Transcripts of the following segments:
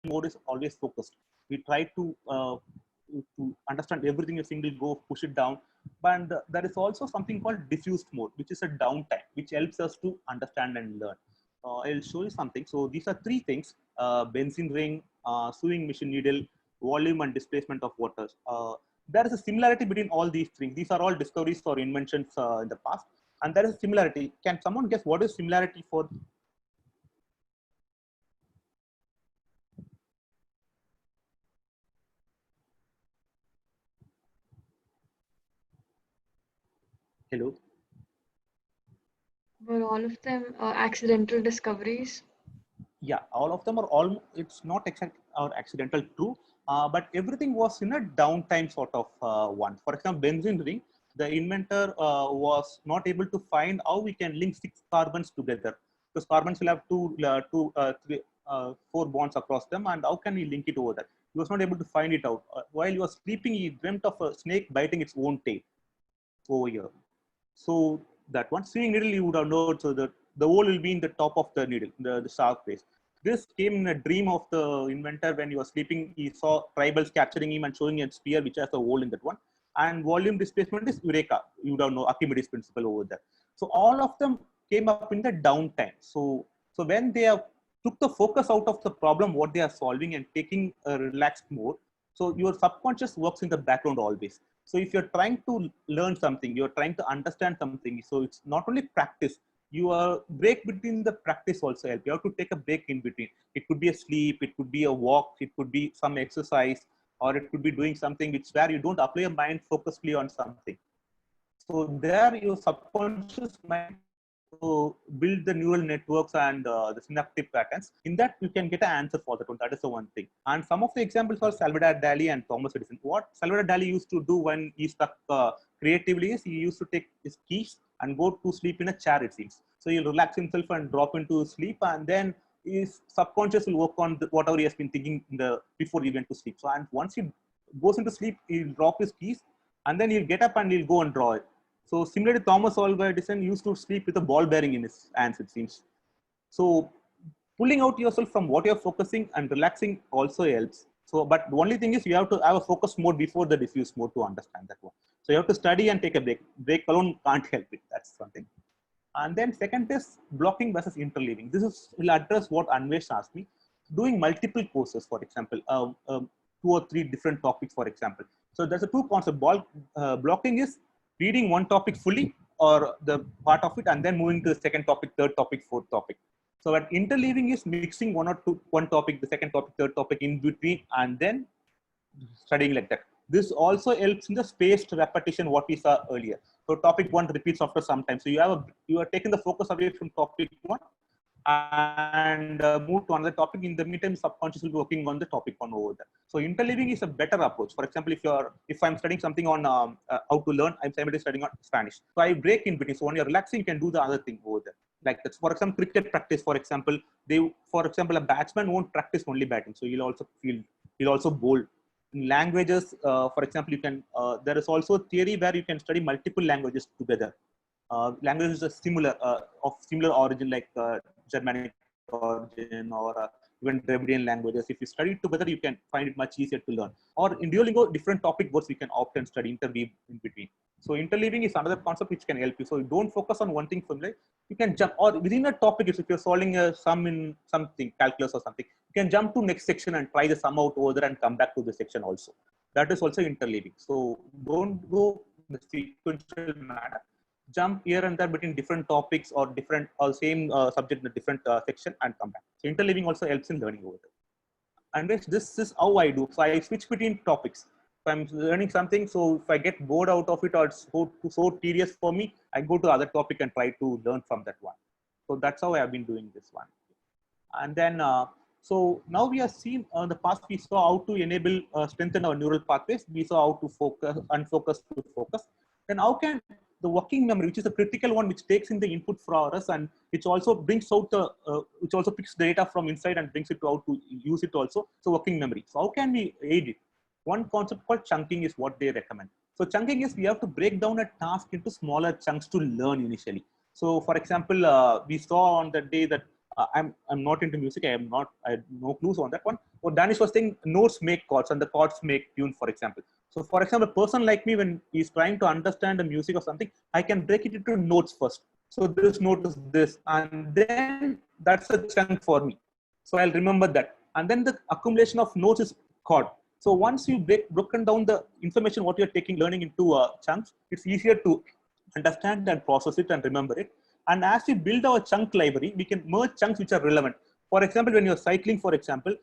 mode is always focused. We try to understand everything in a single go, push it down. But there is also something called diffused mode, which is a downtime, which helps us to understand and learn. I'll show you something. So these are three things: benzene ring, sewing machine needle, volume, and displacement of waters. There is a similarity between all these things. These are all discoveries or inventions in the past, and there is a similarity. Can someone guess what is similarity for? Hello. Were all of them accidental discoveries? Yeah, all of them are all. It's not exact or accidental true, but everything was in a downtime sort of one. For example, benzene ring, the inventor was not able to find how we can link six carbons together, because carbons will have four bonds across them, and how can we link it over that? He was not able to find it out. While he was sleeping, he dreamt of a snake biting its own tail over here. So that one sewing needle you would have known. So the hole will be in the top of the needle, the sharp place. This came in a dream of the inventor when he was sleeping. He saw tribals capturing him and showing a spear which has a hole in that one. And volume displacement is Eureka. You would have known Archimedes principle over there. So all of them came up in the downtime. So when they have took the focus out of the problem, what they are solving, and taking a relaxed mode, so your subconscious works in the background always. So if you're trying to learn something, you're trying to understand something. So it's not only practice. You are break between the practice also help. You have to take a break in between. It could be a sleep, it could be a walk, it could be some exercise, or it could be doing something which where you don't apply your mind focusedly on something. So there your subconscious mind to build the neural networks and the synaptic patterns. In that, you can get an answer for that one. That is the one thing. And some of the examples are Salvador Dali and Thomas Edison. What Salvador Dali used to do when he stuck creatively is he used to take his keys and go to sleep in a chair, it seems. So he'll relax himself and drop into sleep, and then his subconscious will work on whatever he has been thinking before he went to sleep. So, and once he goes into sleep, he'll drop his keys, and then he'll get up and he'll go and draw it. So similarly, Thomas Alva Edison used to sleep with a ball bearing in his hands, it seems. So pulling out yourself from what you're focusing and relaxing also helps. So, but the only thing is you have to have a focus mode before the diffuse mode to understand that one. So you have to study and take a break. Break alone can't help it. That's something. And then second is blocking versus interleaving. This is will address what Anvesh asked me. Doing multiple courses, for example, two or three different topics, for example. So there's a two concept. Blocking is reading one topic fully or the part of it, and then moving to the second topic, third topic, fourth topic. So at interleaving is mixing one topic, the second topic, third topic in between, and then studying like that. This also helps in the spaced repetition what we saw earlier. So topic one repeats after some time. So you are taking the focus away from topic one and move to another topic. In the meantime, subconscious will be working on the topic one over there. So interleaving is a better approach. For example, if I'm studying something on how to learn, I'm simultaneously studying on Spanish. So I break in between. So when you're relaxing, you can do the other thing over there. Like that's for example, cricket practice. For example, a batsman won't practice only batting. So he'll also bowl. In languages, for example, there is also a theory where you can study multiple languages together. Languages are of similar origin, like Germanic origin or even Dravidian languages. If you study it together, you can find it much easier to learn. Or in Duolingo, different topic words we can opt and study, interweave in between. So interleaving is another concept which can help you. So you don't focus on one thing from like you can jump, or within a topic, if you're solving a sum in something, calculus or something, you can jump to next section and try the sum out over there and come back to the section also. That is also interleaving. So don't go in the sequential manner. Jump here and there between different topics or different or same subject in a different section and come back. So interleaving also helps in learning over there. And this is how I do. So I switch between topics. If I'm learning something, so if I get bored out of it or it's so tedious for me, I go to other topic and try to learn from that one. So that's how I have been doing this one. And then, so now we have seen in the past, we saw how to enable, strengthen our neural pathways. We saw how to focus, unfocus to focus. Then how can the working memory, which is a critical one, which takes in the input for us and which also brings out which also picks data from inside and brings it out to use it also. So working memory. So how can we aid it? One concept called chunking is what they recommend. So chunking is we have to break down a task into smaller chunks to learn initially. So for example, we saw on the day that I'm not into music. I have no clues on that one. What Danish was saying, notes make chords and the chords make tune, for example. So for example, a person like me, when he's trying to understand the music or something, I can break it into notes first. So this note is this, and then that's a chunk for me. So I'll remember that. And then the accumulation of notes is chord. So once you broken down the information what you're taking learning into chunks, it's easier to understand and process it and remember it. And as we build our chunk library, we can merge chunks which are relevant. For example, when you're cycling, for example,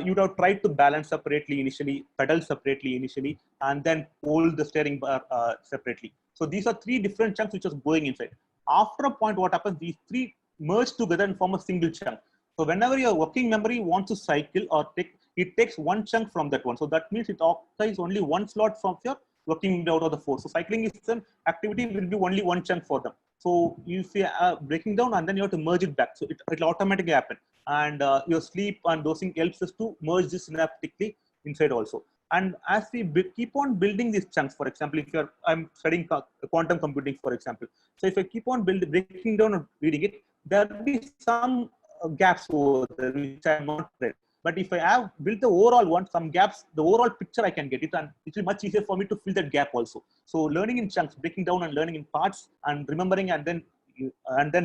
you'd have tried to balance separately initially, pedal separately initially, and then hold the steering bar separately. So these are three different chunks which are going inside. After a point, what happens? These three merge together and form a single chunk. So whenever your working memory wants to cycle or take, it takes one chunk from that one. So that means it occupies only one slot from your working out of the four. So cycling is an activity will be only one chunk for them. So if you are breaking down and then you have to merge it back. So it will automatically happen. And your sleep and dosing helps us to merge this synaptically inside also. And as we keep on building these chunks, for example, if I'm studying quantum computing, for example. So if I keep on breaking down and reading it, there will be some gaps over there which I am not read. But if I have built the overall one, some gaps, the overall picture I can get it, and it will be much easier for me to fill that gap also. So learning in chunks, breaking down and learning in parts, and remembering and then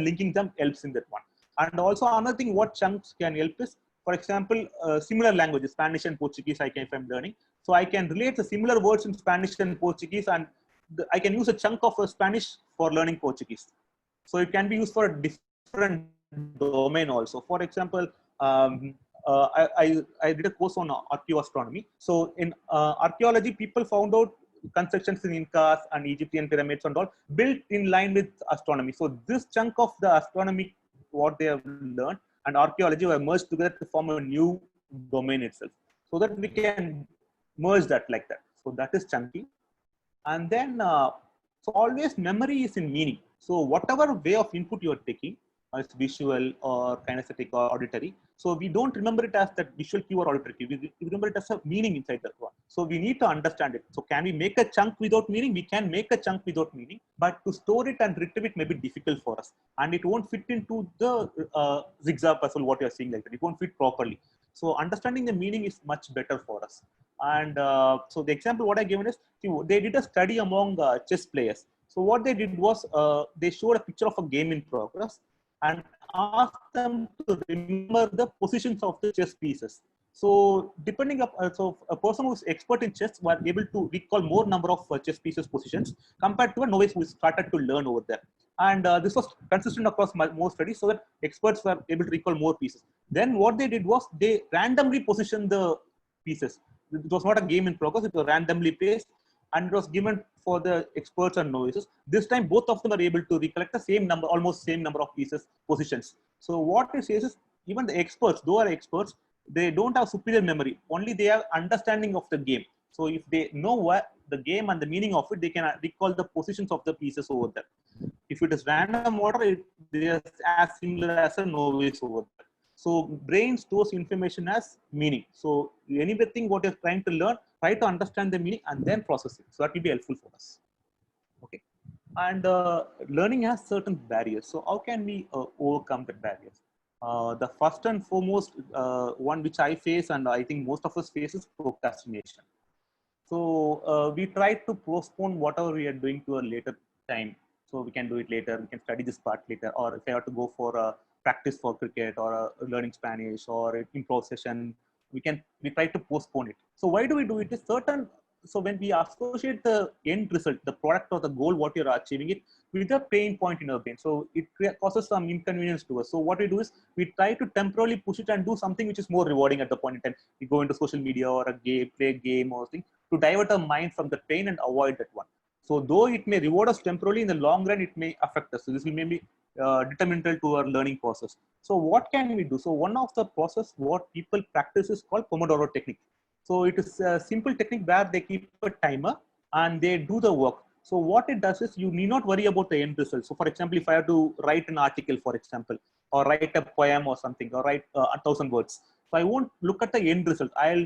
linking them helps in that one. And also another thing, what chunks can help is, for example, similar languages, Spanish and Portuguese. If I'm learning, so I can relate the similar words in Spanish and Portuguese, and I can use a chunk of Spanish for learning Portuguese. So it can be used for a different domain also. For example, I did a course on archaeoastronomy. So in archaeology, people found out constructions in Incas and Egyptian pyramids and all built in line with astronomy. So this chunk of the astronomy, what they have learned, and archaeology were merged together to form a new domain itself. So that we can merge that like that. So that is chunking. And then, so always memory is in meaning. So whatever way of input you are taking, it's visual or kinesthetic or auditory. So we don't remember it as that visual cue or auditory cue. We remember it as a meaning inside that one. So we need to understand it. So can we make a chunk without meaning? We can make a chunk without meaning, but to store it and retrieve it may be difficult for us. And it won't fit into the zigzag puzzle, what you're seeing like that. It won't fit properly. So understanding the meaning is much better for us. And so the example what I given is, they did a study among chess players. So what they did was they showed a picture of a game in progress and asked them to remember the positions of the chess pieces. So depending on, so a person who's expert in chess were able to recall more number of chess pieces positions compared to a novice who started to learn over there. And this was consistent across more studies, so that experts were able to recall more pieces. Then what they did was they randomly positioned the pieces. It was not a game in progress, it was randomly placed, and it was given for the experts and novices. This time, both of them are able to recollect the same number, almost same number of pieces, positions. So what it says is, even the experts, though are experts, they don't have superior memory, only they have understanding of the game. So if they know what the game and the meaning of it, they can recall the positions of the pieces over there. If it is random order, it is as similar as a novice over there. So brain stores information as meaning. So anything what you're trying to learn, try to understand the meaning and then process it. So that will be helpful for us. Okay. And learning has certain barriers. So how can we overcome the barriers? The first and foremost one which I face, and I think most of us face, is procrastination. So we try to postpone whatever we are doing to a later time. So we can do it later. We can study this part later. Or if I have to go for a practice for cricket or learning Spanish or improv session, we try to postpone it. So why do we do it? Is certain. So when we associate the end result, the product or the goal, what you're achieving it with a pain point in our brain, so it causes some inconvenience to us. So what we do is we try to temporarily push it and do something which is more rewarding at the point in time. We go into social media or a game, play a game or something to divert our mind from the pain and avoid that one. So though it may reward us temporarily, in the long run it may affect us. So this will maybe detrimental to our learning process. So what can we do? So one of the process what people practice is called Pomodoro technique. So it is a simple technique where they keep a timer and they do the work. So what it does is you need not worry about the end result. So for example, if I have to write an article, for example, or write a poem or something, or write 1,000 words. So I won't look at the end result. I'll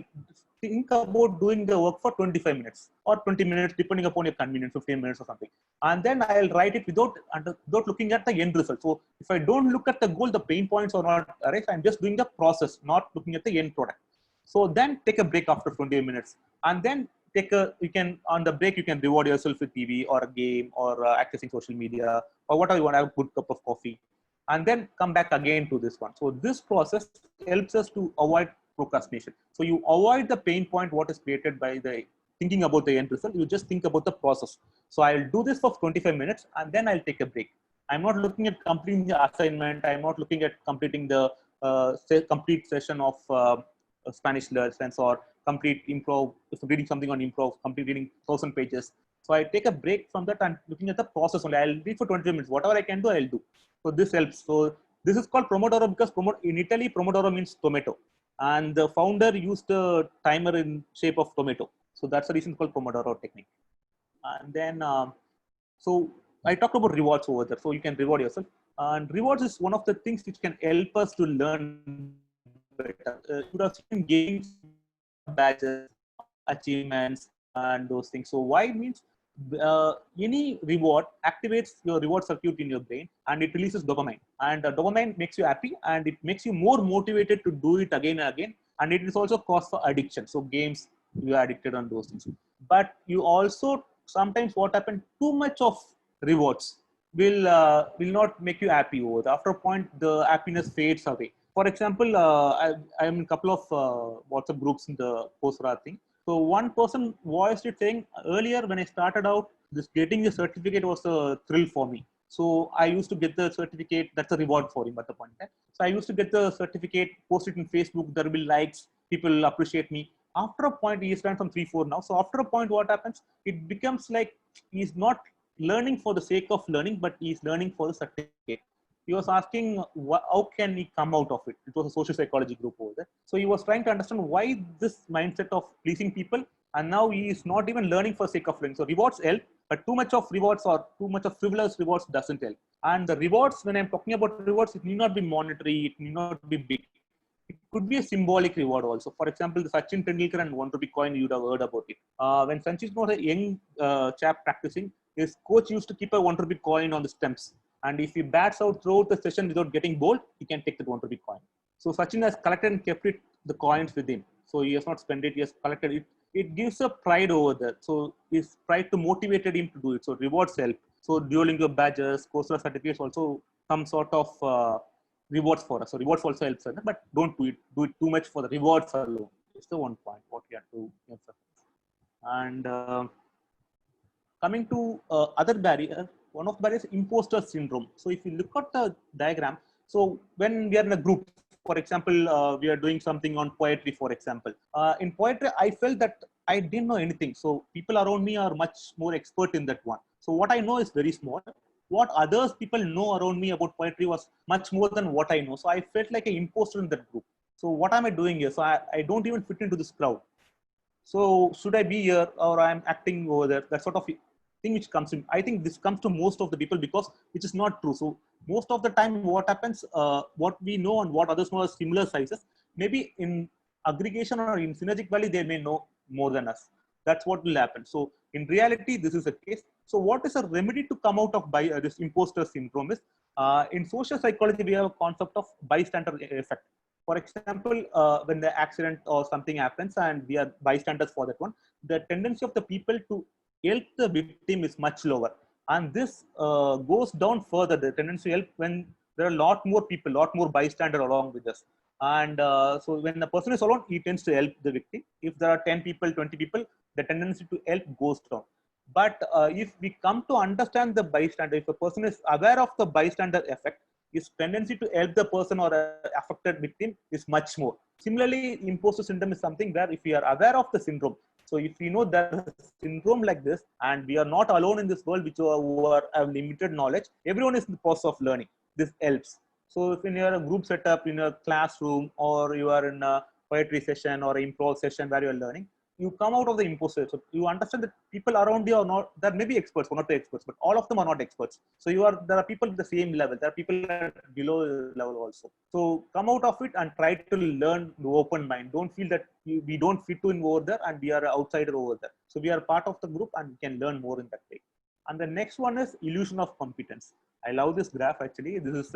think about doing the work for 25 minutes or 20 minutes, depending upon your convenience, 15 minutes or something. And then I'll write it without looking at the end result. So if I don't look at the goal, the pain points are not erased. I'm just doing the process, not looking at the end product. So then take a break after 20 minutes, and then you can, on the break, you can reward yourself with TV or a game or accessing social media or whatever you want, have a good cup of coffee, and then come back again to this one. So this process helps us to avoid procrastination. So you avoid the pain point what is created by the thinking about the end result. You just think about the process. So I'll do this for 25 minutes and then I'll take a break. I'm not looking at completing the assignment. I'm not looking at completing the complete session of Spanish lessons or complete improv, reading something on improv, complete reading 1,000 pages. So I take a break from that and looking at the process only. I'll read for 20 minutes. Whatever I can do, I'll do. So this helps. So this is called Pomodoro because in Italy, Pomodoro means tomato. And the founder used a timer in shape of tomato. So that's the reason called Pomodoro technique. And then, so I talked about rewards over there. So you can reward yourself. And rewards is one of the things which can help us to learn better. You would have seen games, badges, achievements, and those things. So why means any reward activates your reward circuit in your brain and it releases dopamine. And dopamine makes you happy and it makes you more motivated to do it again and again. And it is also cause for addiction. So games, you are addicted on those things. But you also sometimes what happens, too much of rewards will not make you happy over. After a point, the happiness fades away. For example, I'm in a couple of WhatsApp groups in the Coursera thing. So one person voiced it saying, earlier when I started out, this getting the certificate was a thrill for me. So I used to get the certificate. That's a reward for him at the point. So I used to get the certificate, post it in Facebook. There will be likes. People appreciate me. After a point, he is done from 3-4 now. So after a point, what happens? It becomes like he's not learning for the sake of learning, but he's learning for the certificate. He was asking how can he come out of it. It was a social psychology group over there. So he was trying to understand why this mindset of pleasing people, and now he is not even learning for sake of learning. So rewards help, but too much of rewards or too much of frivolous rewards doesn't help. And the rewards, when I'm talking about rewards, it need not be monetary, it need not be big. It could be a symbolic reward also. For example, the Sachin Tendulkar and 1 rupee coin, you'd have heard about it. When Sachin was a young chap practicing, his coach used to keep a 1 rupee coin on the stumps. And if he bats out throughout the session without getting bowled, he can take that 1 rupee coin. So Sachin has collected and kept the coins with him. So he has not spent it, he has collected it. It gives a pride over there. So his pride to motivated him to do it. So rewards help. So Duolingo badges, Coursera certificates also some sort of rewards for us. So rewards also helps us, but don't do it too much for the rewards alone. It's the one point what we have to emphasize. And coming to other barrier, one of the barriers is imposter syndrome. So if you look at the diagram, so when we are in a group, for example, we are doing something on poetry, for example. In poetry, I felt that I didn't know anything. So people around me are much more expert in that one. So what I know is very small. What others people know around me about poetry was much more than what I know. So I felt like an imposter in that group. So what am I doing here? So I don't even fit into this crowd. So should I be here or I'm acting over there? That sort of thing which comes in. I think this comes to most of the people because which is not true. So most of the time what happens, what we know and what others know are similar sizes. Maybe in aggregation or in synergic value, they may know more than us. That's what will happen. So in reality, this is the case. So what is a remedy to come out of this imposter syndrome is, in social psychology, we have a concept of bystander effect. For example, when the accident or something happens and we are bystanders for that one, the tendency of the people to help the victim is much lower. And this goes down further, the tendency to help when there are a lot more people, lot more bystander along with us. And so when the person is alone, he tends to help the victim. If there are 10 people, 20 people, the tendency to help goes down. But if we come to understand the bystander, if a person is aware of the bystander effect, his tendency to help the person or affected victim is much more. Similarly, imposter syndrome is something where if we are aware of the syndrome, so if we know there's a syndrome like this and we are not alone in this world, which have limited knowledge, everyone is in the process of learning. This helps. So if you are a group setup in a classroom or you are in a poetry session or improv session where you are learning, you come out of the imposter. So you understand that people around you are not, there may be experts, one or two experts, but all of them are not experts. So there are people at the same level, there are people at below level also. So come out of it and try to learn the open mind. Don't feel that we don't fit in over there and we are an outsider over there. So we are part of the group and we can learn more in that way. And the next one is illusion of competence. I love this graph actually. This is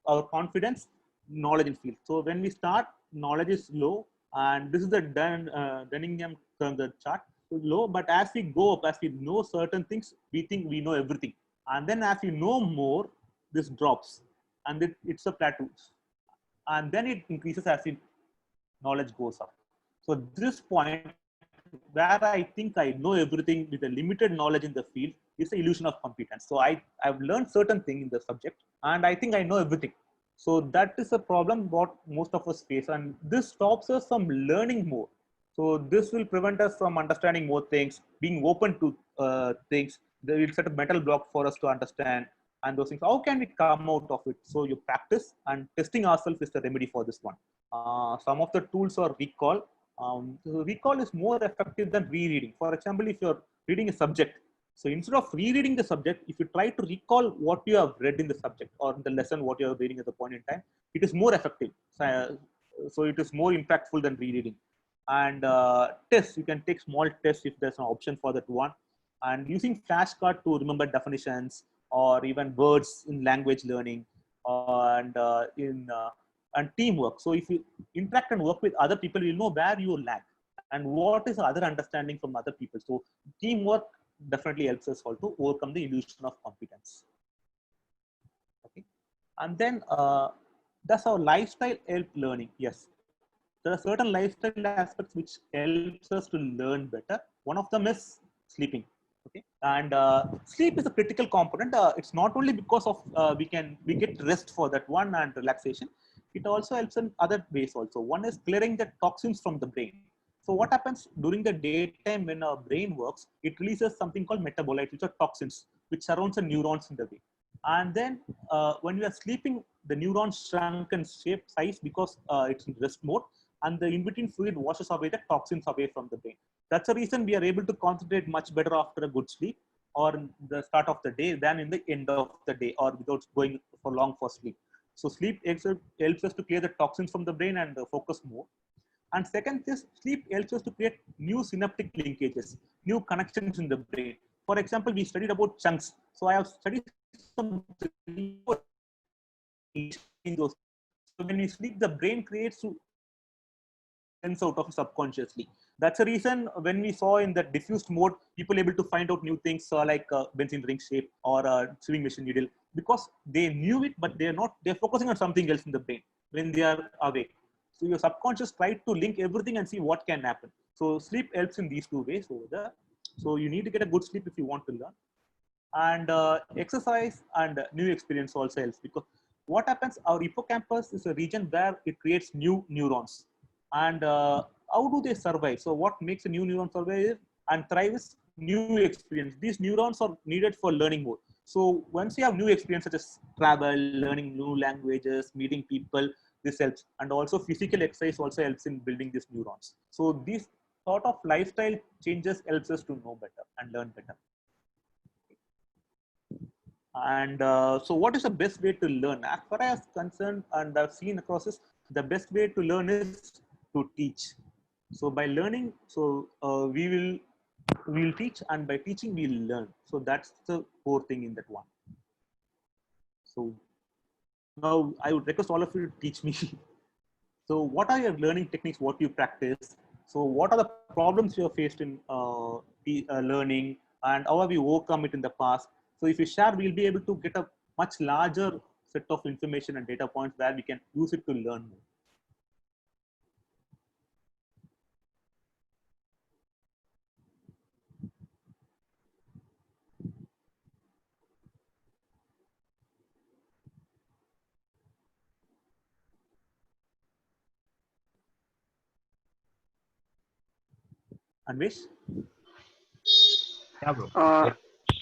our confidence, knowledge and field. So when we start, knowledge is low, and this is the Dunningham chart, so low. But as we go up, as we know certain things, we think we know everything, and then as we know more, this drops, and it's a plateau, and then it increases as the knowledge goes up. So this point where I think I know everything with a limited knowledge in the field is the illusion of competence. So I've learned certain thing in the subject and I think I know everything. So that is a problem what most of us face, and this stops us from learning more. So this will prevent us from understanding more things, being open to things. They will set a mental block for us to understand and those things. How can we come out of it? So you practice, and testing ourselves is the remedy for this one. Some of the tools are recall. Recall is more effective than rereading. For example, if you're reading a subject, so instead of rereading the subject, if you try to recall what you have read in the subject or in the lesson, what you are reading at the point in time, it is more effective. So it is more impactful than rereading. And tests, you can take small tests if there's an option for that one. And using flashcard to remember definitions or even words in language learning and teamwork. So if you interact and work with other people, you know where you lack and what is other understanding from other people. So teamwork definitely helps us all to overcome the illusion of competence. Okay, and then does our lifestyle help learning? Yes, there are certain lifestyle aspects which helps us to learn better. One of them is sleeping. Okay, and sleep is a critical component. It's not only because of we get rest for that one and relaxation. It also helps in other ways also. One is clearing the toxins from the brain. So what happens during the daytime when our brain works, it releases something called metabolites, which are toxins, which surrounds the neurons in the brain. And then when we are sleeping, the neurons shrunk in shape, size because it's in rest mode, and the in-between fluid washes away the toxins away from the brain. That's the reason we are able to concentrate much better after a good sleep or in the start of the day than in the end of the day or without going for long for sleep. So sleep helps us to clear the toxins from the brain and focus more. And second is sleep helps us to create new synaptic linkages, new connections in the brain. For example, we studied about chunks. So I have studied some in those. So when we sleep, the brain creates sense out of subconsciously. That's the reason when we saw in the diffused mode, people able to find out new things like benzene ring shape or sewing machine needle, because they knew it, but they're focusing on something else in the brain when they are awake. So your subconscious tried to link everything and see what can happen. So sleep helps in these two ways over there. So you need to get a good sleep if you want to learn. And exercise and new experience also helps, because what happens, our hippocampus is a region where it creates new neurons. And how do they survive? So what makes a new neuron survive and thrive is new experience. These neurons are needed for learning more. So once you have new experience such as travel, learning new languages, meeting people, this helps. And also physical exercise also helps in building these neurons. So these sort of lifestyle changes helps us to know better and learn better. And so what is the best way to learn? As far as concerned, and I've seen across this, the best way to learn is to teach. So by learning, so we will teach, and by teaching we'll learn. So that's the core thing in that one. So now I would request all of you to teach me. So what are your learning techniques, what you practice? So what are the problems you have faced in learning, and how have you overcome it in the past? So if you share, we'll be able to get a much larger set of information and data points where we can use it to learn more. Anvesh? Yeah, bro. Uh,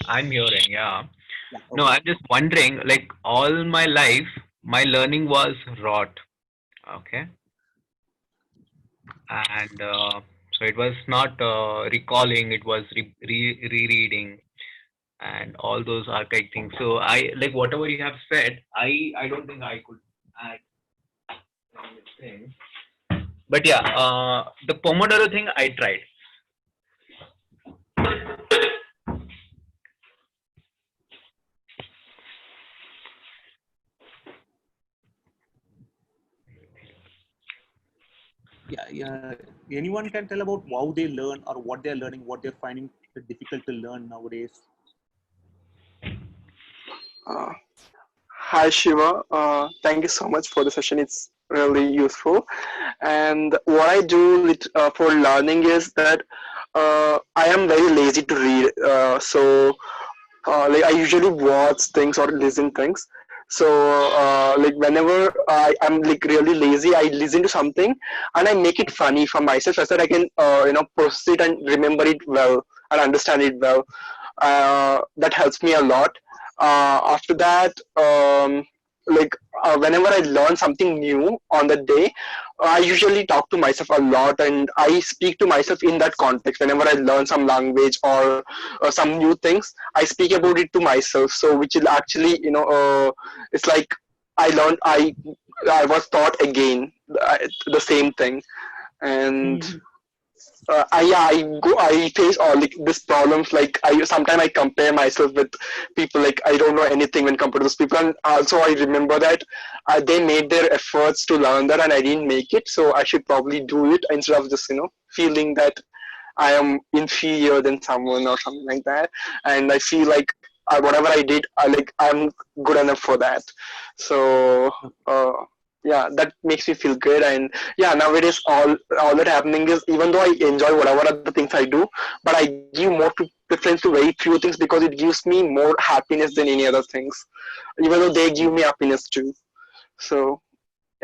I'm hearing, yeah. Yeah, No, okay. I'm just wondering, like all my life, my learning was rote. Okay. And So it was not recalling; it was rereading and all those archaic things. So I like whatever you have said. I don't think I could add anything. But yeah, the Pomodoro thing I tried. Yeah. Anyone can tell about how they learn or what they're learning, what they're finding difficult to learn nowadays. Uh, Hi Shiva, thank you so much for the session. It's really useful. And what I do for learning is that I am very lazy to read. Like I usually watch things or listen things. So like whenever I'm like really lazy, I listen to something and I make it funny for myself so that I can process it and remember it well and understand it well. That helps me a lot. After that, whenever I learn something new on the day, I usually talk to myself a lot and I speak to myself in that context. Whenever I learn some language or some new things, I speak about it to myself. So which will actually, it's like I learned, I was taught again the same thing. And I face all like these problems. Like I sometimes I compare myself with people. Like I don't know anything when compared to those people. And also I remember that they made their efforts to learn that, and I didn't make it. So I should probably do it instead of just feeling that I am inferior than someone or something like that. And I feel like whatever I did, I'm good enough for that. So. Yeah, that makes me feel good. And yeah, nowadays all that happening is, even though I enjoy whatever other things I do, but I give more preference to very few things because it gives me more happiness than any other things, even though they give me happiness too. So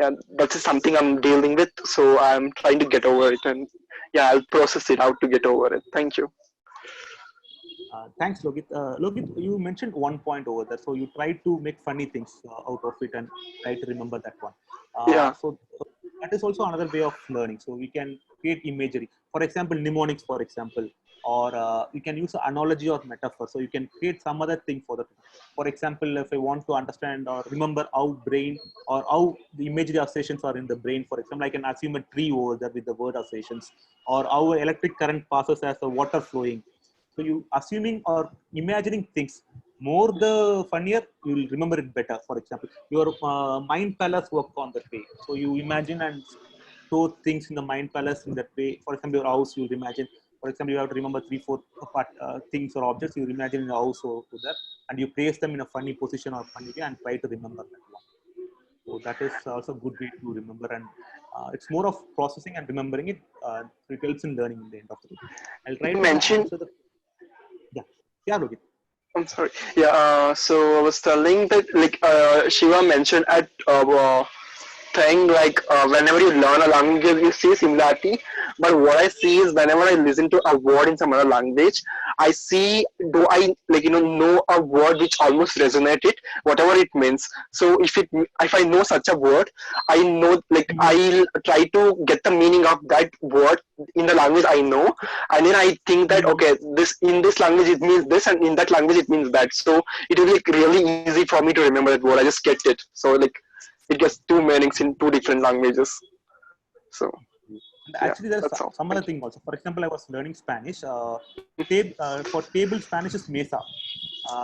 yeah, that's something I'm dealing with, so I'm trying to get over it. And yeah, I'll process it out to get over it. Thank you. Thanks, Logit. Logit, you mentioned one point over there. So you try to make funny things out of it and try to remember that one. Yeah. So that is also another way of learning. So we can create imagery. For example, mnemonics, for example, or you can use an analogy or metaphor. So you can create some other thing for that. For example, if I want to understand or remember how brain or how the imagery associations are in the brain, for example, I can assume a tree over there with the word associations, or how electric current passes as the water flowing. So you assuming or imagining things, more the funnier, you will remember it better. For example, your mind palace work on that way. So you imagine and store things in the mind palace in that way. For example, your house, you'll imagine. For example, you have to remember 3, 4 things or objects. You imagine in the house or to that, and you place them in a funny position or funny way and try to remember that one. So that is also a good way to remember, and it's more of processing and remembering it. So it helps in learning in the end of the day. I'll try You to now mentioned answer the yeah. Yeah, Rohit. I'm sorry. Yeah, so I was telling that Shiva mentioned at thing like whenever you learn a language you see similarity, but what I see is whenever I listen to a word in some other language, I see, do I know a word which almost resonated whatever it means. So if I know such a word, I know, like, I'll try to get the meaning of that word in the language I know, and then I think that okay, this in this language it means this, and in that language it means that. So it will be like really easy for me to remember that word. I just get it. So like it gets two meanings in two different languages. So And yeah, actually, there's that's all. some other Thank you. thing also. For example, I was learning Spanish. For table, Spanish is mesa,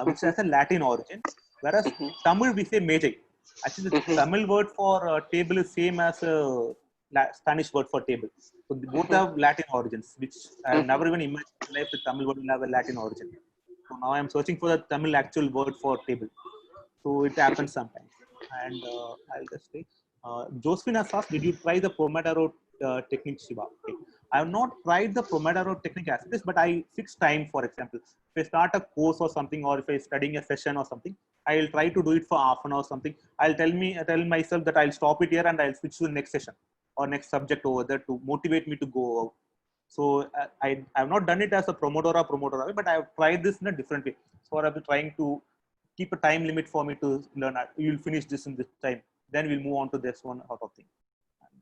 which has a Latin origin, whereas Tamil we say mejai. Actually, the Mhm, Tamil word for table is same as a Spanish word for table. So they both mhm, have Latin origins, which I have mhm. never even imagined in life the Tamil word will have a Latin origin. So now I'm searching for the Tamil actual word for table. So it happens sometimes. And I'll just say, Josephine has asked, did you try the Pomodoro technique, Shiva? Okay. I have not tried the Pomodoro technique as it is, but I fix time, for example. If I start a course or something, or if I'm studying a session or something, I'll try to do it for half an hour or something. I'll tell myself that I'll stop it here and I'll switch to the next session or next subject over there to motivate me to go out. So I have not done it as a Pomodoro, but I have tried this in a different way. So I've been trying to keep a time limit for me to learn. You'll finish this in this time. Then we'll move on to this one sort of thing.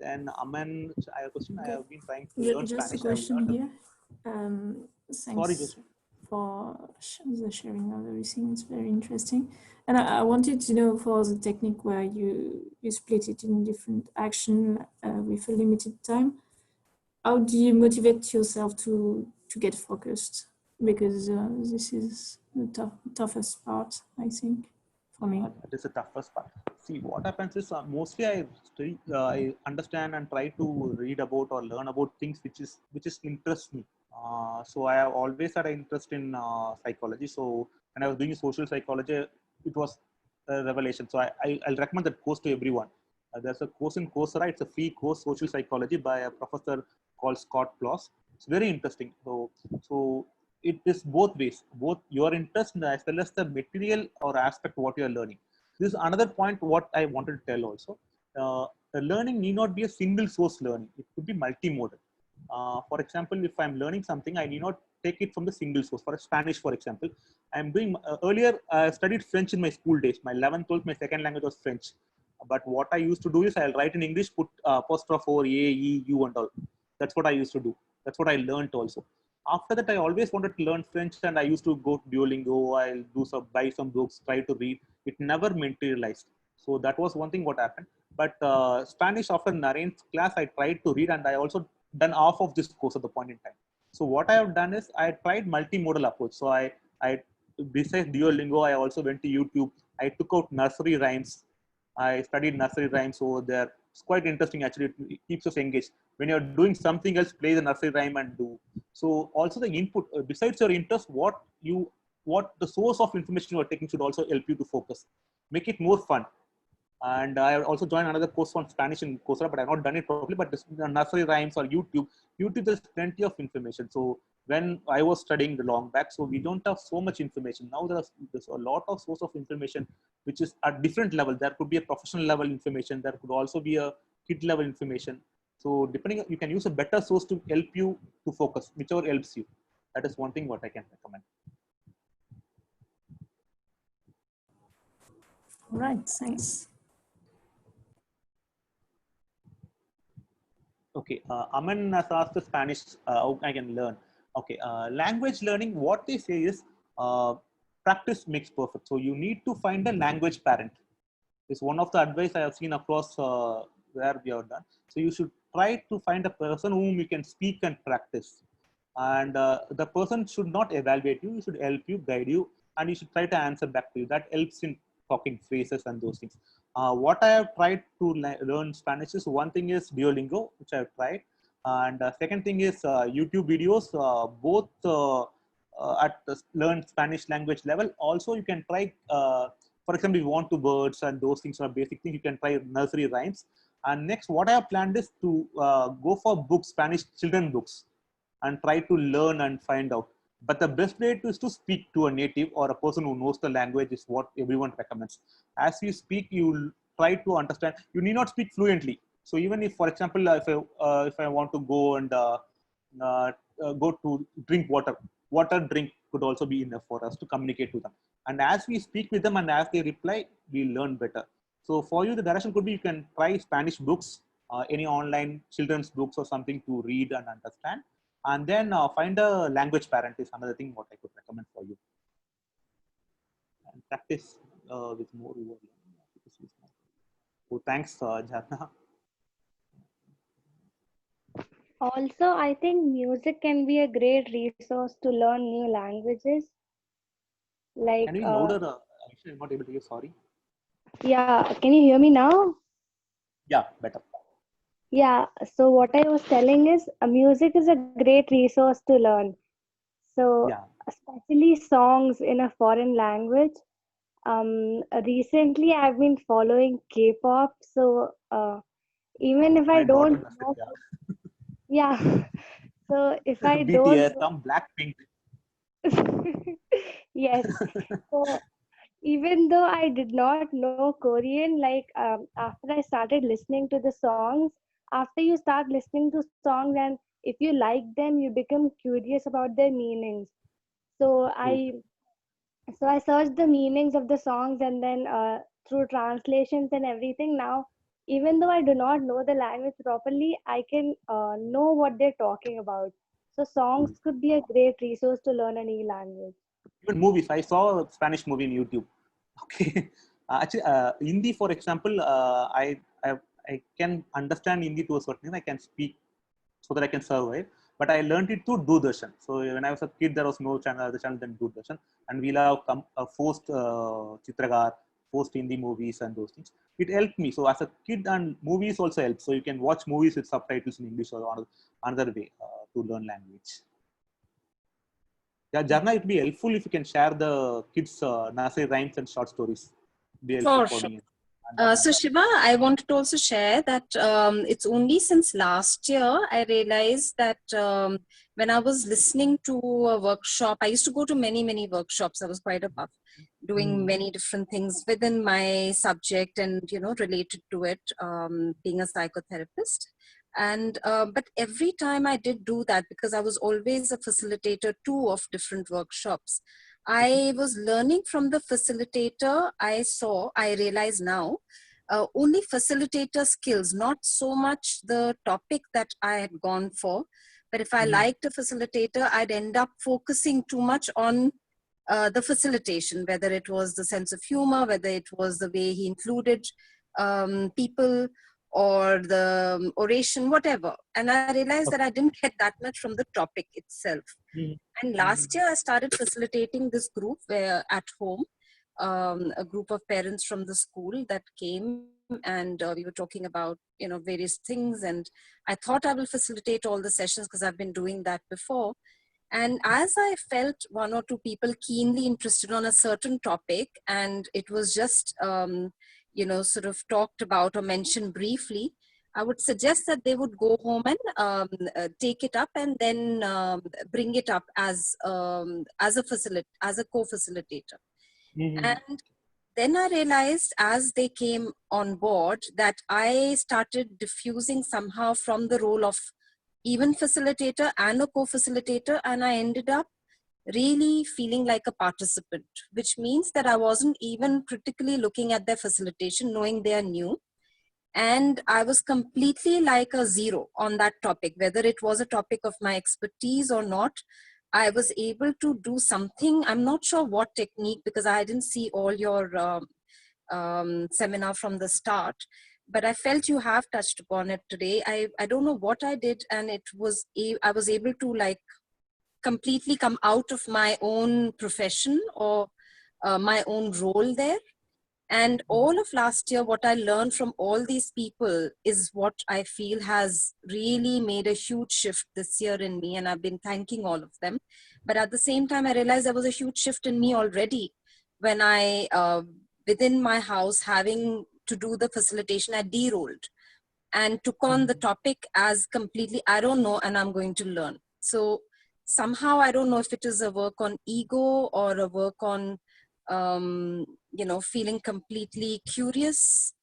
Then Aman, I have a question. I Okay. have been trying to learn Just a Spanish. I have question learned. here. Sorry, Thanks Josie. for the sharing of everything. It's very interesting. And I wanted to know for the technique where you split it in different action with a limited time. How do you motivate yourself to get focused? Because this is the toughest part, I think, for me. That is the toughest part. See, what happens is mostly I understand and try to read about or learn about things which is interest me. So I have always had an interest in psychology. So when I was doing social psychology, it was a revelation. So I'll recommend that course to everyone. There's a course in Coursera. It's a free course, social psychology, by a professor called Scott Ploss. It's very interesting. So it is both ways, both your interest as well as the material or aspect what you are learning. This is another point what I wanted to tell also. The learning need not be a single source learning. It could be multimodal. For example, if I'm learning something, I need not take it from the single source. For Spanish, for example, I'm doing earlier. I studied French in my school days. My 11th, 12th, my second language was French. But what I used to do is I'll write in English, put apostrophe over A, E, U, and all. That's what I used to do. That's what I learned also. After that, I always wanted to learn French, and I used to go to Duolingo. I'll buy some books, try to read. It never materialized. So that was one thing what happened. But Spanish, after Naren's class, I tried to read, and I also done half of this course at the point in time. So what I have done is I tried multimodal approach. So I besides Duolingo, I also went to YouTube. I took out nursery rhymes. I studied nursery rhymes over there. It's quite interesting actually. It keeps us engaged. When you're doing something else, play the nursery rhyme and do. So also the input, besides your interest, what the source of information you are taking should also help you to focus. Make it more fun. And I also joined another course on Spanish in Coursera, but I've not done it properly. But this nursery rhymes or YouTube, there's plenty of information. So when I was studying the long back, so we don't have so much information. Now there's a lot of source of information, which is at different level. There could be a professional level information. There could also be a kid level information. So depending, you can use a better source to help you to focus, whichever helps you. That is one thing what I can recommend. All right, thanks. Okay, Aman has asked the Spanish, how I can learn. Okay, language learning, what they say is practice makes perfect. So you need to find a language parent. Is one of the advice I have seen across where we have done. So you should try to find a person whom you can speak and practice. And the person should not evaluate you, you should help you, guide you, and you should try to answer back to you. That helps in talking phrases and those things. What I have tried to learn Spanish is, one thing is Duolingo, which I have tried. And second thing is YouTube videos, both at the learn Spanish language level. Also, you can try, for example, if you want to birds and those things are basic things, you can try nursery rhymes. And next, what I have planned is to go for books, Spanish children books, and try to learn and find out. But the best way is to speak to a native or a person who knows the language is what everyone recommends. As you speak, you try to understand. You need not speak fluently. So even if, for example, if I want to go and uh, go to drink water drink could also be enough for us to communicate to them. And as we speak with them and as they reply, we learn better. So for you, the direction could be you can try Spanish books, any online children's books or something to read and understand, and then find a language parent is another thing what I could recommend for you. And practice with more reward. So thanks, Jharna. Also, I think music can be a great resource to learn new languages. Like, Can you be louder? I'm not able to hear. Sorry. yeah, can you hear me now? Yeah, better. Yeah, so what I was telling is, music is a great resource to learn. So, Yeah. especially songs in a foreign language. Recently I've been following K-pop, so even if I My daughter don't does it. know, Yeah. yeah, so if I don't BTS, some Blackpink. yes, so even though I did not know Korean, like after I started listening to the songs, after you start listening to songs and if you like them, you become curious about their meanings. So I searched the meanings of the songs, and then through translations and everything, now even though I do not know the language properly, I can know what they're talking about. So songs could be a great resource to learn a new language. Even movies. I saw a Spanish movie in YouTube. Okay. Actually, Hindi, for example, I can understand Hindi to a certain extent. I can speak so that I can survive. But I learned it through Doordarshan. So when I was a kid, there was no channel, other channel than Doordarshan, and we'll have forced Chitragar, forced Hindi movies and those things. It helped me. So as a kid, and movies also help. So you can watch movies with subtitles in English or another way to learn language. Yeah, Jarna, it'd be helpful if you can share the kids' nursery rhymes and short stories. Be helpful for Sure. me. So Shiva, I wanted to also share that it's only since last year I realized that when I was listening to a workshop, I used to go to many workshops. I was quite a buff, doing many different things within my subject and, you know, related to it, being a psychotherapist. And but every time I did do that, because I was always a facilitator too of different workshops, I was learning from the facilitator. I realize now, only facilitator skills, not so much the topic that I had gone for. But if I liked a facilitator, I'd end up focusing too much on the facilitation, whether it was the sense of humor, whether it was the way he included people, or the oration, whatever. And I realized that I didn't get that much from the topic itself. And last year I started facilitating this group where at home, a group of parents from the school that came, and we were talking about, you know, various things. And I thought I will facilitate all the sessions because I've been doing that before. And as I felt one or two people keenly interested on a certain topic, and it was just, you know, sort of talked about or mentioned briefly, I would suggest that they would go home and take it up and then bring it up as a co-facilitator. And then I realized as they came on board that I started diffusing somehow from the role of even facilitator and a co-facilitator, and I ended up really feeling like a participant, which means that I wasn't even critically looking at their facilitation, knowing they are new. And I was completely like a zero on that topic, whether it was a topic of my expertise or not. I was able to do something. I'm not sure what technique, because I didn't see all your seminar from the start, but I felt you have touched upon it today. I don't know what I did, and I was able to like completely come out of my own profession or my own role there. And all of last year, what I learned from all these people is what I feel has really made a huge shift this year in me. And I've been thanking all of them. But at the same time, I realized there was a huge shift in me already when I, within my house, having to do the facilitation, I de-rolled and took on the topic as completely, I don't know, and I'm going to learn. So somehow, I don't know if it is a work on ego or a work on, you know, feeling completely curious,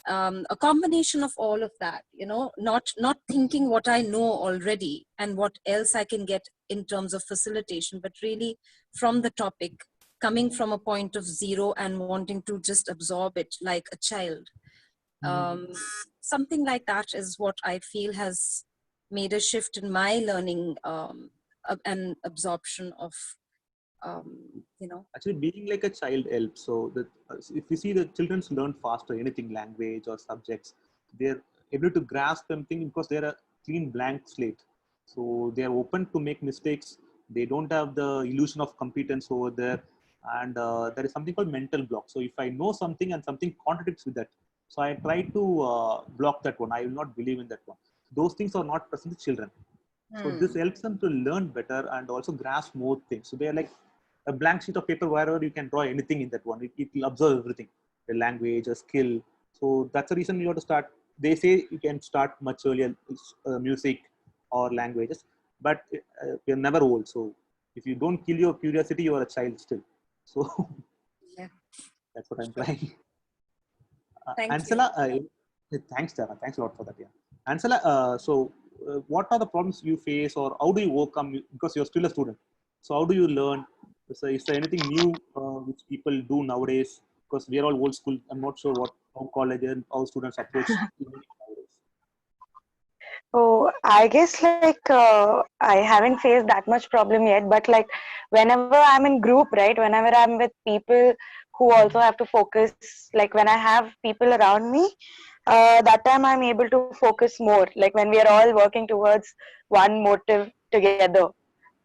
a combination of all of that, you know, not thinking what I know already and what else I can get in terms of facilitation, but really from the topic, coming from a point of zero and wanting to just absorb it like a child. Something like that is what I feel has made a shift in my learning and absorption of, you know. Actually, being like a child helps. So that if you see the children learn faster, anything, language or subjects, they're able to grasp something because they're a clean blank slate. So they are open to make mistakes. They don't have the illusion of competence over there. And there is something called mental block. So if I know something and something contradicts with that, so I try to block that one. I will not believe in that one. Those things are not present to children. So this helps them to learn better and also grasp more things. So they are like a blank sheet of paper wherever you can draw anything in that one. It will observe everything, the language, a skill. So that's the reason you have to start. They say you can start much earlier, music or languages, but you're never old. So if you don't kill your curiosity, you are a child still. So Yeah. that's what I'm trying. Thank Ansela, thanks, Tara. Thanks a lot for that. Yeah, Ansela. So, what are the problems you face, or how do you overcome? Because you're still a student. So, how do you learn? So, is there anything new which people do nowadays? Because we are all old school. I'm not sure what how college and how students approach learning nowadays? Oh, I guess like I haven't faced that much problem yet, but like whenever I'm in group, right? Whenever I'm with people who also have to focus, like when I have people around me, that time I'm able to focus more. Like when we are all working towards one motive together.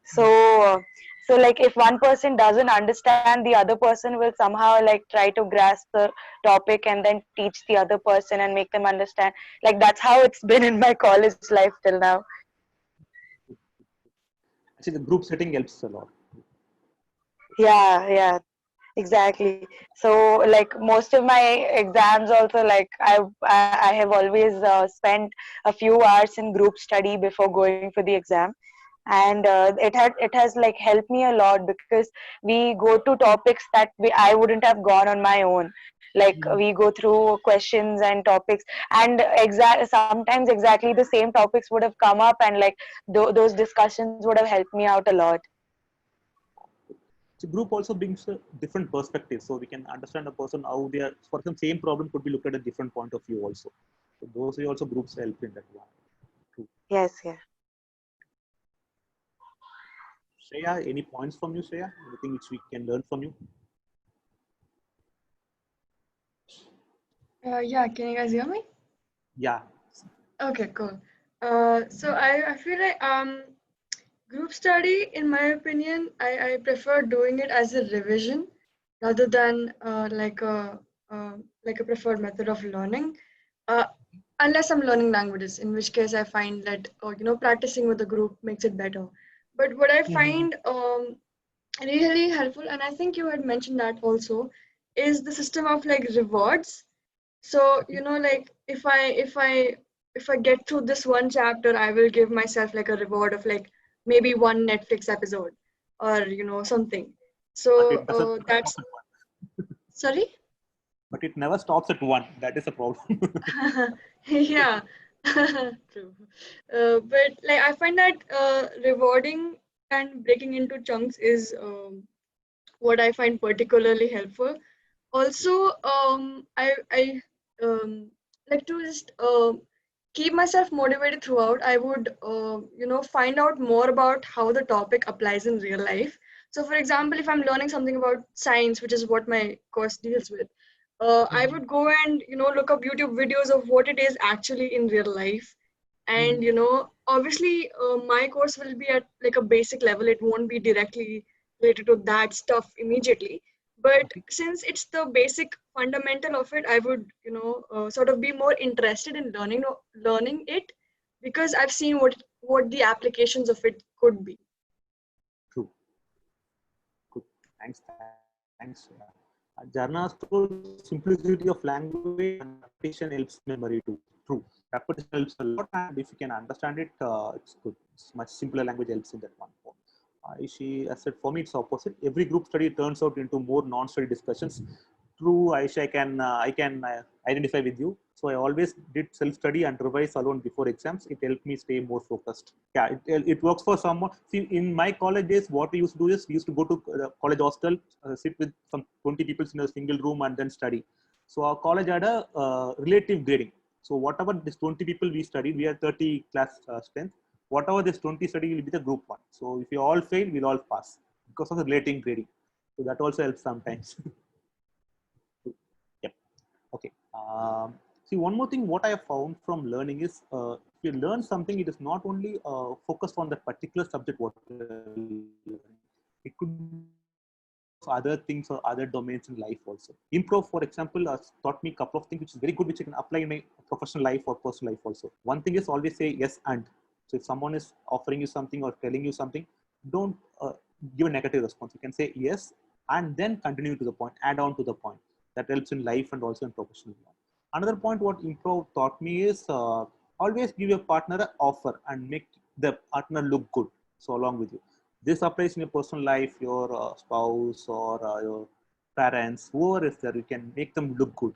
So, so like if one person doesn't understand, the other person will somehow like try to grasp the topic and then teach the other person and make them understand. Like that's how it's been in my college life till now. Actually, the group setting helps a lot. Yeah, exactly. So like most of my exams also, like I have always spent a few hours in group study before going for the exam, and it has like helped me a lot because we go to topics that I wouldn't have gone on my own. Like we go through questions and topics, and sometimes exactly the same topics would have come up, and like those discussions would have helped me out a lot. So group also brings a different perspective, so we can understand a person how they are. For some same problem could be looked at a different point of view also. So those way also groups help in that one. True. Yes, yeah. Shreya, any points from you, Shreya? Anything which we can learn from you? Yeah, can you guys hear me? Yeah. Okay, cool. So I feel like group study, in my opinion, I prefer doing it as a revision rather than like a preferred method of learning. Uh, unless I'm learning languages, in which case I find that practicing with the group makes it better. But what I find really helpful, and I think you had mentioned that also, is the system of like rewards. So like if I get through this one chapter, I will give myself like a reward of like maybe one Netflix episode or something. But So it doesn't stop that's at one. sorry. But it never stops at one. That is a problem. Yeah, true. But like I find that rewarding and breaking into chunks is what I find particularly helpful. Also, I like to just keep myself motivated throughout. I would find out more about how the topic applies in real life. So, for example, if I'm learning something about science, which is what my course deals with, I would go and look up YouTube videos of what it is actually in real life. And obviously, my course will be at like a basic level. It won't be directly related to that stuff immediately, but since it's the basic fundamental of it, I would sort of be more interested in learning it, because I've seen what the applications of it could be. True. Good. Thanks. Thanks. Jarna's told simplicity of language and repetition helps memory too. True. Repetition helps a lot, and if you can understand it, it's good. It's much simpler language helps in that one. She said, for me, it's opposite. Every group study turns out into more non-study discussions. True, Aisha, I can identify with you. So I always did self-study and revise alone before exams. It helped me stay more focused. Yeah, it works for someone. See, in my college days, what we used to do is we used to go to the college hostel, sit with some 20 people in a single room and then study. So our college had a relative grading. So whatever this 20 people we studied, we had 30 class strength. Whatever this 20 study will be the group one. So if you all fail, we'll all pass because of the relative grading. So that also helps sometimes. Yep. Okay. See, one more thing, what I have found from learning is if you learn something, it is not only focused on that particular subject, what it could be other things or other domains in life also. Improv, for example, has taught me a couple of things which is very good, which I can apply in my professional life or personal life also. One thing is always say yes and. So if someone is offering you something or telling you something, don't give a negative response. You can say yes and then continue to the point, add on to the point. That helps in life and also in professional life. Another point what improv taught me is always give your partner an offer and make the partner look good. So along with you. This applies in your personal life, your spouse or your parents, whoever is there, you can make them look good,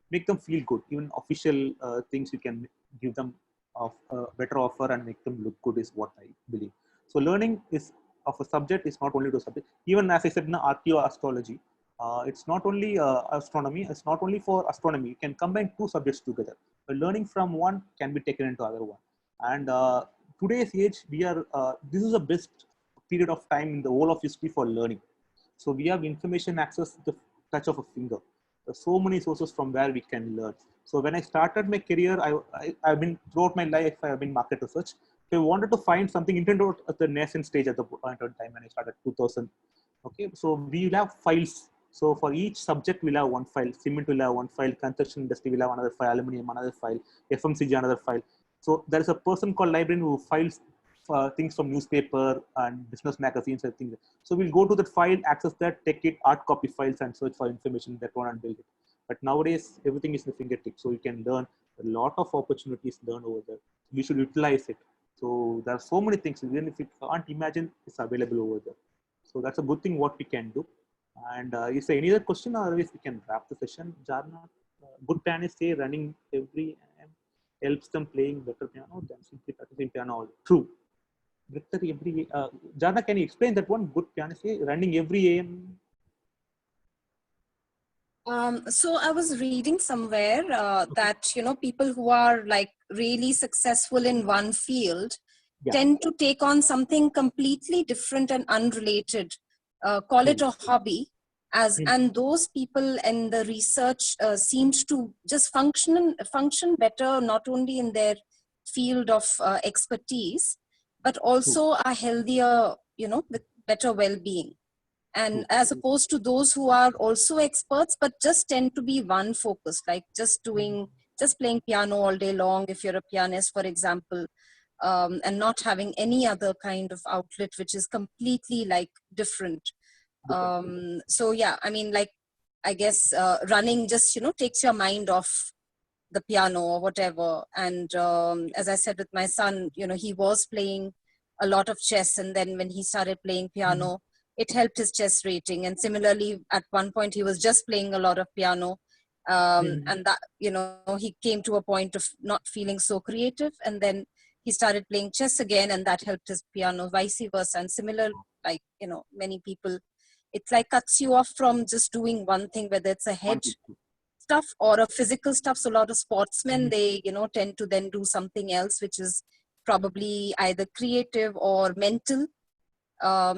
make them feel good. Even official things you can give them of a better offer and make them look good is what I believe. So learning is of a subject is not only to subject. Even as I said in archaeoastrology, It's not only astronomy. It's not only for astronomy. You can combine two subjects together. Learning from one can be taken into other one. And today's age, this is the best period of time in the whole of history for learning. So we have information access at the touch of a finger. There's so many sources from where we can learn. So when I started my career, I've been throughout my life, I've been market research. So I wanted to find something internet at the nascent stage at the point of time when I started 2000. Okay, so we will have files. So for each subject, we'll have one file. Cement will have one file. Construction industry will have another file. Aluminium another file. FMCG another file. So there is a person called librarian who files things from newspaper and business magazines and things. So we'll go to that file, access that, take it, hard copy files, and search for information that one and build it. But nowadays, everything is in the fingertips. So you can learn a lot of opportunities learn over there. We should utilize it. So there are so many things. Even if you can't imagine, it's available over there. So that's a good thing what we can do. And is there any other question, or else we can wrap the session? Jarna, good pianists say running every AM helps them playing better piano than simply practicing piano. True. Jarna, can you explain that one? Good pianist say running every AM. So I was reading somewhere that, you know, people who are like really successful in one field tend to take on something completely different and unrelated, call it a hobby, and those people in the research seemed to just function better, not only in their field of expertise, but also are healthier, you know, with better well-being. And as opposed to those who are also experts, but just tend to be one focused, like just playing piano all day long, if you're a pianist, for example, and not having any other kind of outlet, which is completely like different. So yeah, I mean, like, I guess running just, you know, takes your mind off the piano or whatever. And as I said with my son, you know, he was playing a lot of chess, and then when he started playing piano, it helped his chess rating. And similarly, at one point, he was just playing a lot of piano. And that, you know, he came to a point of not feeling so creative. And then he started playing chess again, and that helped his piano, vice versa. And similar, like, you know, many people, it's like cuts you off from just doing one thing, whether it's a head stuff or a physical stuff. So a lot of sportsmen, they, you know, tend to then do something else, which is probably either creative or mental.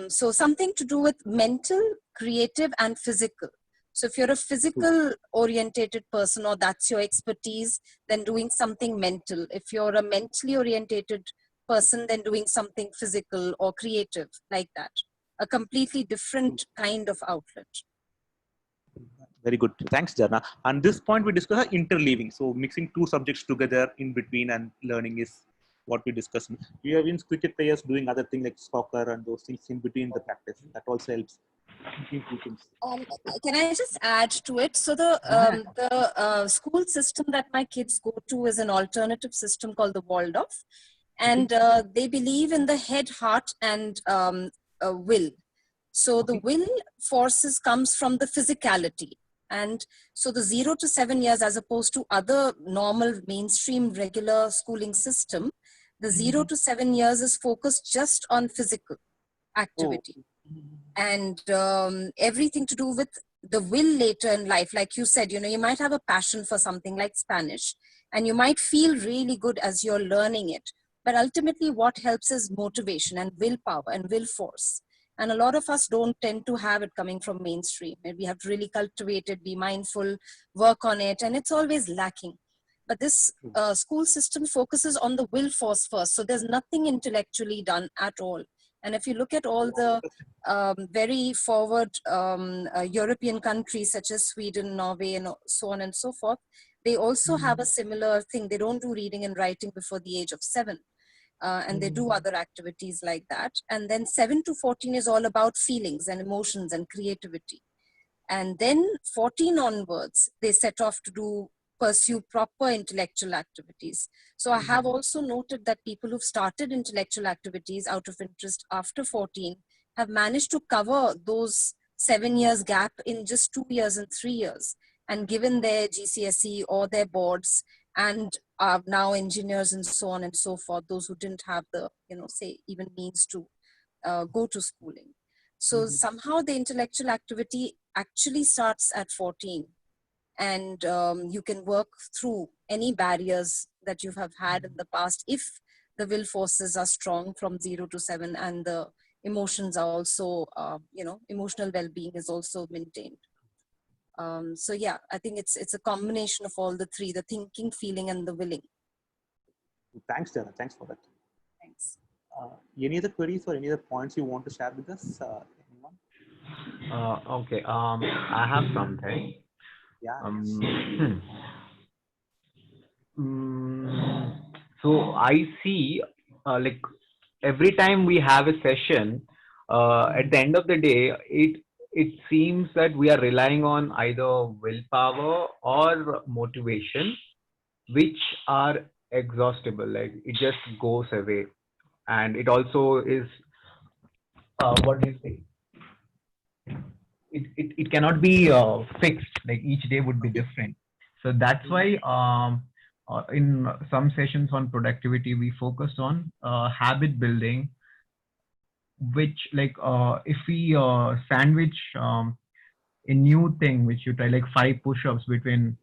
So something to do with mental, creative, and physical. So if you're a physical orientated person, or that's your expertise, then doing something mental. If you're a mentally orientated person, then doing something physical or creative, like that. A completely different kind of outlet. Very good. Thanks, Jarna. And this point we discuss interleaving. So mixing two subjects together in between and learning is what we discussed. We have been cricket players doing other things like soccer and those things in between the practice. That also helps. Can I just add to it? So the school system that my kids go to is an alternative system called the Waldorf, and they believe in the head, heart, and will. So the will forces comes from the physicality. And so the 0 to 7 years, as opposed to other normal mainstream regular schooling system, the 0 to 7 years is focused just on physical activity. And everything to do with the will later in life. Like you said, you know, you might have a passion for something like Spanish, and you might feel really good as you're learning it. But ultimately what helps is motivation and willpower and will force. And a lot of us don't tend to have it coming from mainstream. And we have to really cultivate it, be mindful, work on it, and it's always lacking. But this school system focuses on the will force first. So there's nothing intellectually done at all. And if you look at all the very forward European countries such as Sweden, Norway, and so on and so forth, they also have a similar thing. They don't do reading and writing before the age of 7. And they do other activities like that. And then 7 to 14 is all about feelings and emotions and creativity. And then 14 onwards, they set off to pursue proper intellectual activities. So I have also noted that people who've started intellectual activities out of interest after 14 have managed to cover those 7 years gap in just 2 years and 3 years, and given their GCSE or their boards, and are now engineers and so on and so forth, those who didn't have the, you know, say even means to go to schooling. So somehow the intellectual activity actually starts at 14. And you can work through any barriers that you have had in the past if the will forces are strong from 0 to 7, and the emotions are also, emotional well-being is also maintained. So yeah, I think it's a combination of all the three: the thinking, feeling, and the willing. Thanks, Jana. Thanks for that. Thanks. Any other queries or any other points you want to share with us? Anyone? Okay. I have something. Yeah. So I see, like every time we have a session, at the end of the day, it seems that we are relying on either willpower or motivation, which are exhaustible. Like it just goes away, and it also is, what do you say? It cannot be fixed. Like each day would be different. So that's why in some sessions on productivity we focus on habit building, which like if we sandwich a new thing which you try, like 5 push-ups between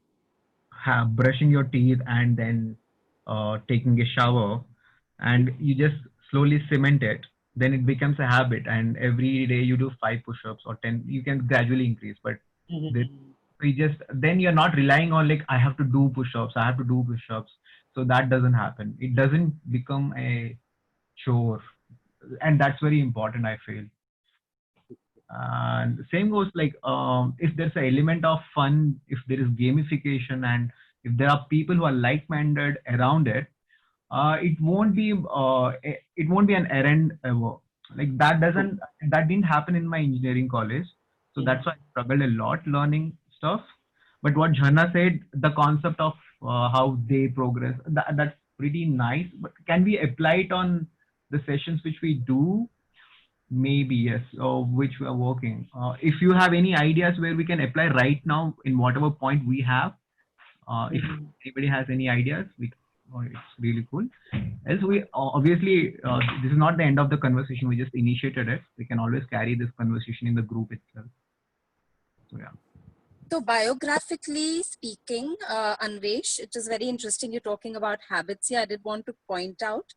brushing your teeth and then taking a shower, and you just slowly cement it, then it becomes a habit, and every day you do 5 push-ups or 10, you can gradually increase. But then you're not relying on like I have to do push-ups, so that doesn't happen. It doesn't become a chore, and that's very important, I feel. And same goes like if there's an element of fun, if there is gamification, and if there are people who are like-minded around it, it won't be an errand ever. Like that didn't happen in my engineering college, so that's why I struggled a lot learning stuff. But what Jhanna said, the concept of how they progress, that's pretty nice. But can we apply it on the sessions which we do? Maybe yes, or which we are working. If you have any ideas where we can apply right now in whatever point we have, if anybody has any ideas, it's really cool. Else we obviously this is not the end of the conversation. We just initiated it. We can always carry this conversation in the group itself. So yeah. So biographically speaking, Anvesh, it is very interesting you're talking about habits here. I did want to point out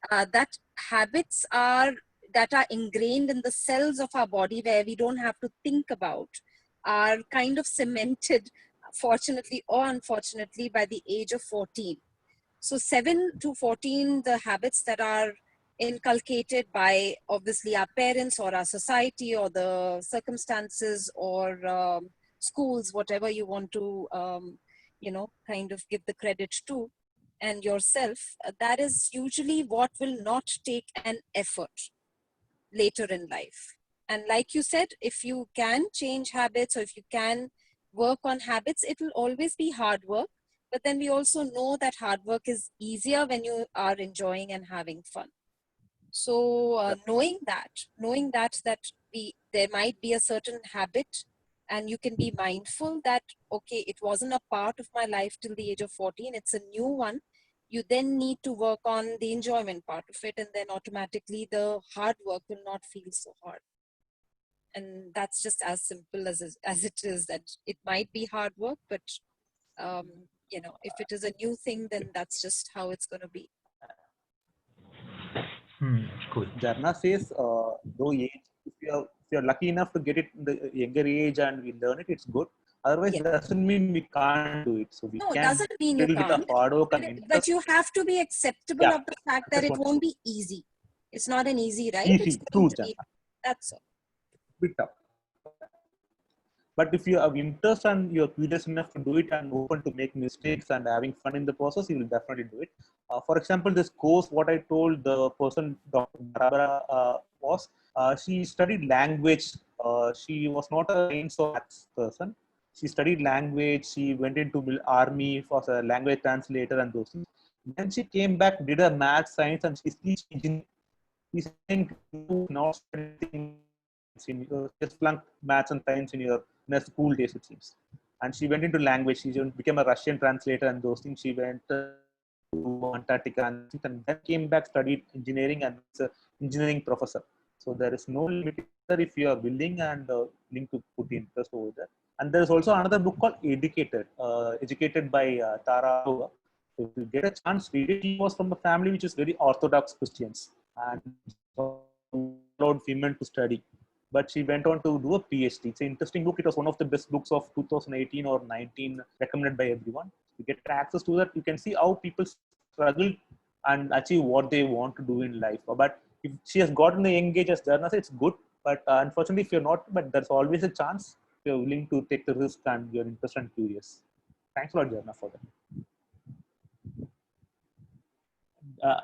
that habits that are ingrained in the cells of our body, where we don't have to think about, are kind of cemented, fortunately or unfortunately, by the age of 14. So 7 to 14, the habits that are inculcated by obviously our parents or our society or the circumstances or schools, whatever you want to, kind of give the credit to, and yourself, that is usually what will not take an effort later in life. And like you said, if you can change habits or if you can work on habits, it will always be hard work. But then we also know that hard work is easier when you are enjoying and having fun. So knowing that there might be a certain habit, and you can be mindful that, okay, it wasn't a part of my life till the age of 14, it's a new one. You then need to work on the enjoyment part of it, and then automatically the hard work will not feel so hard. And that's just as simple as it is, that it might be hard work, but if it is a new thing, then that's just how it's going to be. Cool. Jharna says, though age, if you're lucky enough to get it in the younger age and we learn it, it's good. Otherwise, it doesn't mean we can't do it. So we No, it can doesn't mean you can't. But you have to be acceptable of the fact that it won't be easy. It's not an easy ride. Easy, true, Jharna. That's all. Bit tough. But if you have interest and you're curious enough to do it and open to make mistakes and having fun in the process, you will definitely do it. For example, this course, what I told the person, Dr. Barbara, was she studied language. She was not a science or maths person. She studied language. She went into army for a language translator and those things. Then she came back, did a math, science, and she's teaching. She's saying, not studying. Just flunked maths and science in her school days, it seems. And she went into language. She became a Russian translator and those things. She went to Antarctica and then came back, studied engineering, and is an engineering professor. So there is no limit if you are willing and willing to put interest over there. And there is also another book called Educated by Tara. So if you get a chance, read it. She was from a family which is very orthodox Christians and allowed women to study. But she went on to do a PhD. It's an interesting book. It was one of the best books of 2018 or 19 recommended by everyone. You get access to that. You can see how people struggle and achieve what they want to do in life. But if she has gotten the young age as Jarna said, it's good. But unfortunately, if you're not, but there's always a chance if you're willing to take the risk and you're interested and curious. Thanks a lot, Jarna, for that.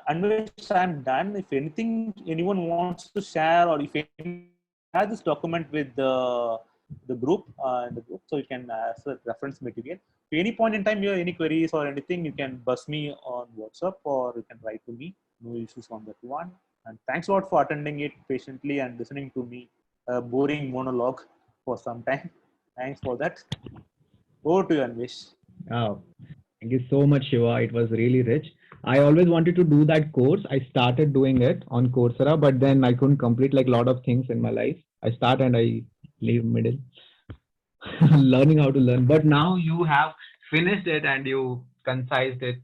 Anvesh, I'm done. If anyone wants to share, or if anyone has this document with the group, so you can as a reference material. At any point in time, you have any queries or anything, you can buzz me on WhatsApp or you can write to me. No issues on that one. And thanks a lot for attending it patiently and listening to me boring monologue for some time. Thanks for that. Over to you, Anvesh. Oh, thank you so much, Shiva. It was really rich. I always wanted to do that course. I started doing it on Coursera, but then I couldn't complete like a lot of things in my life. I start and I leave middle. Learning how to learn. But now you have finished it and you concised it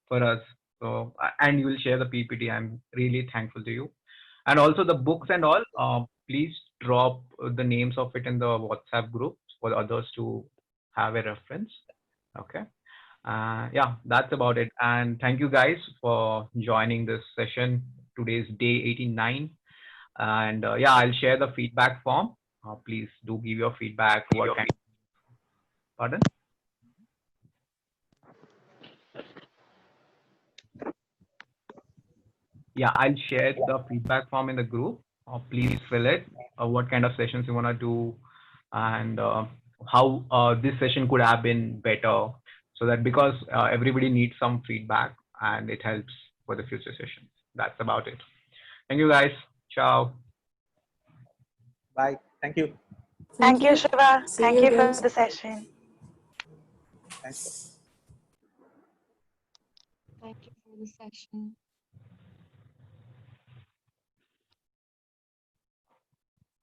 for us. So and you will share the PPT. I'm really thankful to you. And also the books and all. Please drop the names of it in the WhatsApp group for others to have a reference. Okay. Yeah, that's about it. And thank you guys for joining this session. Today's day 89. And yeah, I'll share the feedback form. Please do give your feedback. What kind? Pardon? Yeah, I'll share the feedback form in the group. Please fill it. What kind of sessions you want to do, and how this session could have been better. So that because everybody needs some feedback and it helps for the future sessions. That's about it. Thank you guys. Ciao. Bye. Thank you. Thank you, Shiva. See Thank you you for guys. the session. Thanks. Thank you for the session.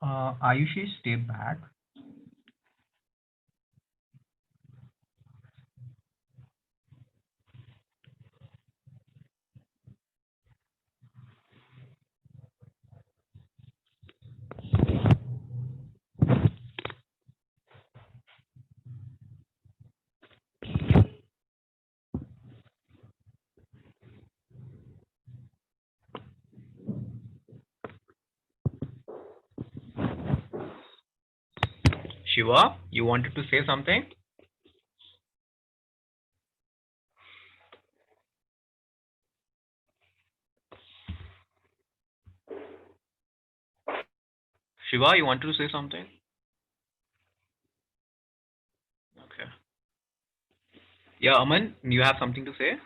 Ayushi, stay back. Shiva, you wanted to say something? Shiva, you wanted to say something? Okay. Yeah, Aman, you have something to say?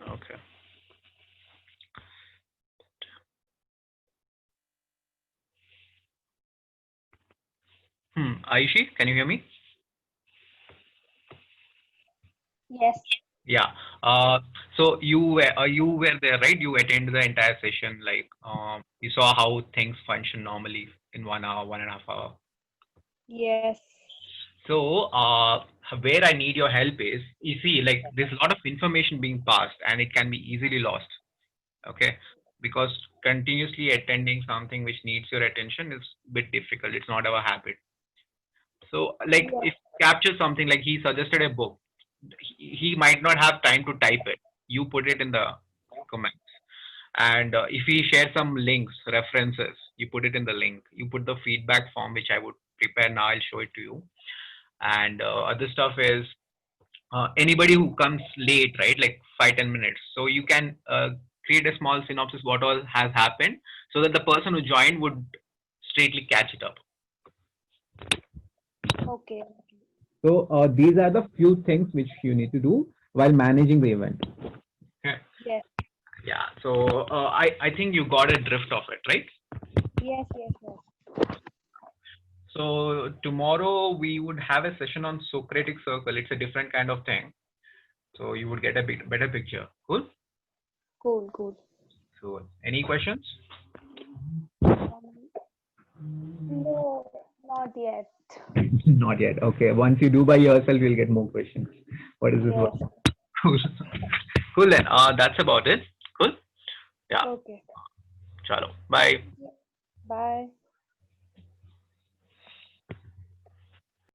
Okay. Ayushi, can you hear me? Yes. Yeah. So you were there, right? You attended the entire session. Like, you saw how things function normally in 1 hour, 1.5 hours. Yes. So, where I need your help is, you see, like, there's a lot of information being passed, and it can be easily lost. Okay, because continuously attending something which needs your attention is a bit difficult. It's not our habit. So, like, Yeah. if you capture something, like he suggested a book, he might not have time to type it. You put it in the comments. And if he shares some links, references, you put it in the link. You put the feedback form, which I would prepare now. I'll show it to you. And other stuff is anybody who comes late, right? Like 5-10 minutes. So you can create a small synopsis what all has happened, so that the person who joined would straightly catch it up. Okay. So these are the few things which you need to do while managing the event. Yes. Yeah. So I think you got a drift of it, right? Yes. So tomorrow we would have a session on Socratic circle. It's a different kind of thing. So you would get a bit better picture. Cool. Cool. So any questions? No, not yet. Not yet. Okay. Once you do by yourself, you'll get more questions. What is this? Yes. Cool. Cool then. That's about it. Cool. Yeah. Okay. Chalo. Bye. Bye.